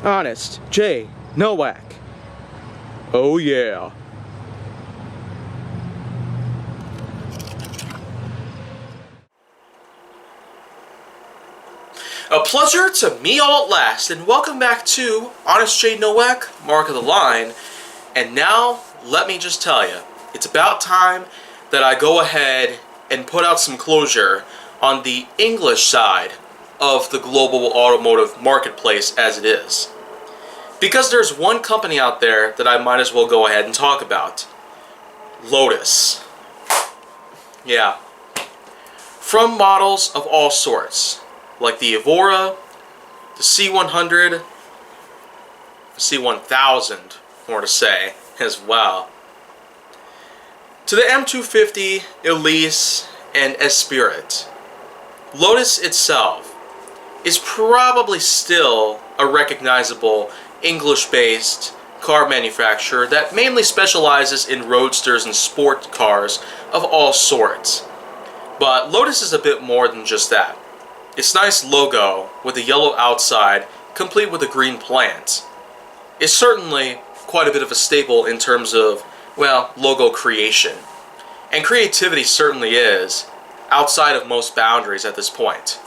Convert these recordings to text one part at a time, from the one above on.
Honest J. Nowak. Oh yeah. A pleasure to meet y'all at last, and welcome back to Honest J. Nowak, Mark of the Line. And now, let me just tell you, it's about time that I go ahead and put out some closure on the English side of the global automotive marketplace as it is. Because there's one company out there that I might as well go ahead and talk about. Lotus. Yeah. From models of all sorts, like the Evora, the C100, the C1000, more to say, as well, to the M250, Elise, and Esprit. Lotus itself is probably still a recognizable English-based car manufacturer that mainly specializes in roadsters and sport cars of all sorts. But Lotus is a bit more than just that. Its nice logo with a yellow outside, complete with a green plant, is certainly quite a bit of a staple in terms of, well, logo creation. And creativity certainly is outside of most boundaries at this point.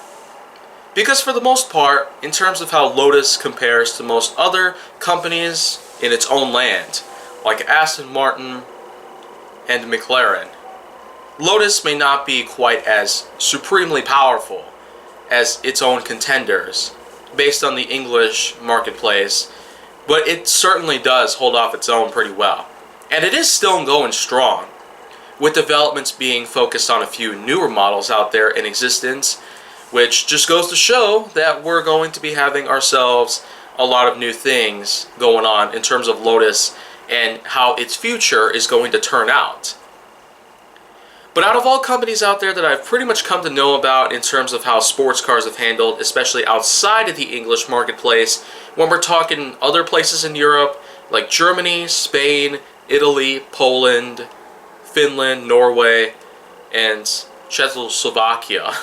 Because for the most part, in terms of how Lotus compares to most other companies in its own land, like Aston Martin and McLaren, Lotus may not be quite as supremely powerful as its own contenders, based on the English marketplace, but it certainly does hold off its own pretty well. And it is still going strong, with developments being focused on a few newer models out there in existence, which just goes to show that we're going to be having ourselves a lot of new things going on in terms of Lotus and how its future is going to turn out. But out of all companies out there that I've pretty much come to know about in terms of how sports cars have handled, especially outside of the English marketplace, when we're talking other places in Europe, like Germany, Spain, Italy, Poland, Finland, Norway, and Czechoslovakia,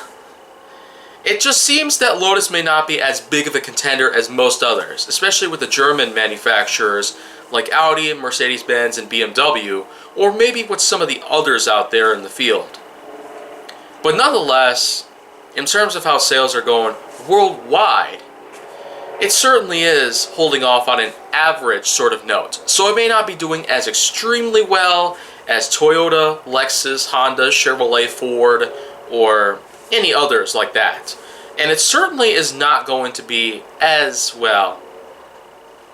it just seems that Lotus may not be as big of a contender as most others, especially with the German manufacturers like Audi, Mercedes-Benz, and BMW, or maybe with some of the others out there in the field. But nonetheless, in terms of how sales are going worldwide, it certainly is holding off on an average sort of note. So it may not be doing as extremely well as Toyota, Lexus, Honda, Chevrolet, Ford, or any others like that. And it certainly is not going to be as, well,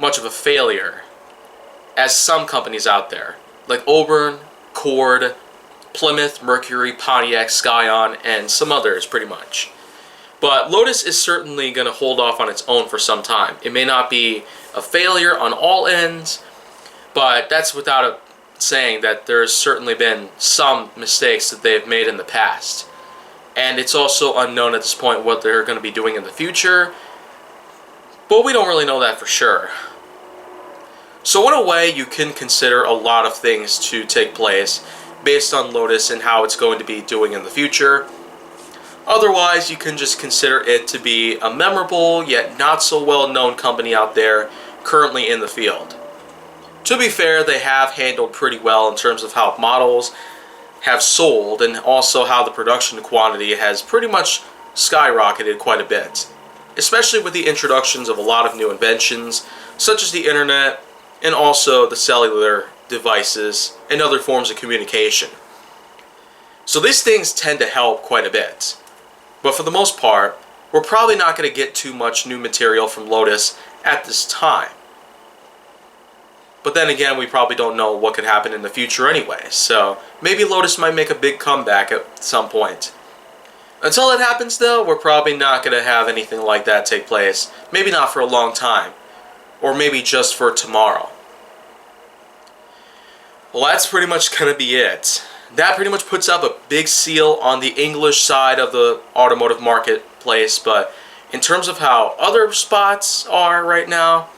much of a failure as some companies out there, like Auburn, Cord, Plymouth, Mercury, Pontiac, Scion, and some others pretty much. But Lotus is certainly going to hold off on its own for some time. It may not be a failure on all ends, but that's without a saying that there's certainly been some mistakes that they've made in the past. And it's also unknown at this point what they're going to be doing in the future, but we don't really know that for sure. So in a way, you can consider a lot of things to take place based on Lotus and how it's going to be doing in the future. Otherwise, you can just consider it to be a memorable yet not so well known company out there currently in the field. To be fair, they have handled pretty well in terms of how models have sold and also how the production quantity has pretty much skyrocketed quite a bit, especially with the introductions of a lot of new inventions such as the internet and also the cellular devices and other forms of communication. So these things tend to help quite a bit. But for the most part, we're probably not going to get too much new material from Lotus at this time. But then again, we probably don't know what could happen in the future anyway, so maybe Lotus might make a big comeback at some point. Until it happens though, we're probably not going to have anything like that take place. Maybe not for a long time. Or maybe just for tomorrow. Well, that's pretty much going to be it. That pretty much puts up a big seal on the English side of the automotive marketplace, but in terms of how other spots are right now,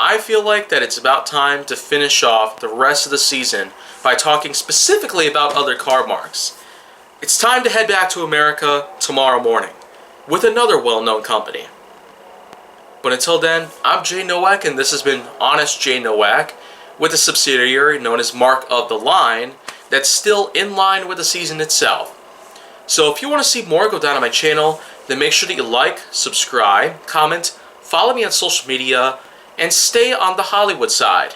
I feel like that it's about time to finish off the rest of the season by talking specifically about other car marques. It's time to head back to America tomorrow morning with another well-known company. But until then, I'm Jay Nowak, and this has been Honest Jay Nowak, with a subsidiary known as Marque of the Line that's still in line with the season itself. So if you want to see more go down on my channel, then make sure that you like, subscribe, comment, follow me on social media, and stay on the Hollywood side.